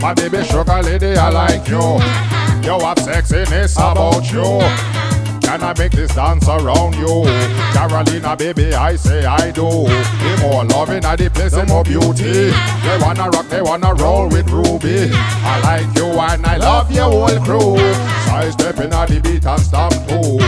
My baby sugar lady, I like you. You have sexiness about you. Can I make this dance around you? Carolina, baby, I say I do. The more loving at the place, the more beauty. They wanna rock, they wanna roll with Ruby. I like you and I love your whole crew. Side stepping at the beat and stomp too.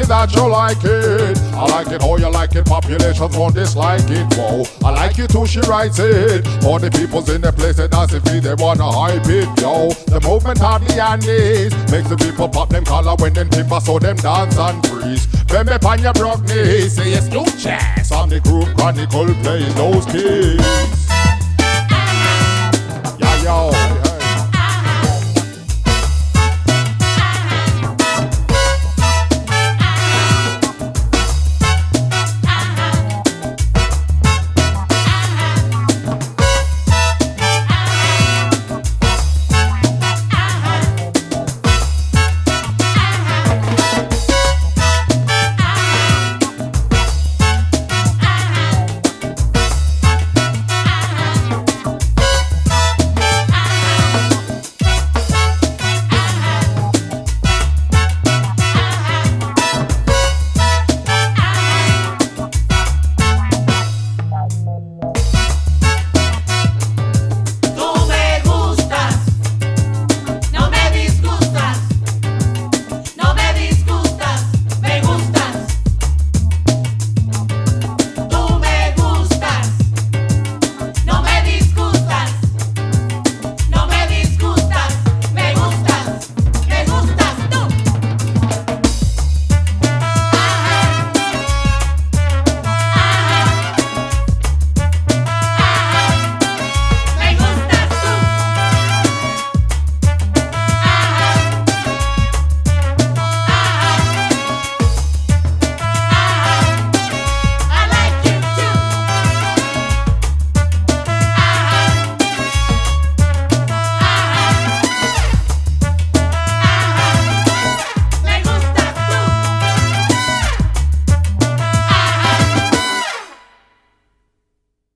That you like it, I like it how you like it. Populations won't dislike it. Whoa, I like it too. She writes it. All the people's in the place that doesn't feel they wanna hype it. Yo, the movement hardly and knees makes the people pop them collar when them timber so them dance and freeze. When me on your broke knees, say it's new jazz on the Groove Chronicle playing those keys. Yeah, yo.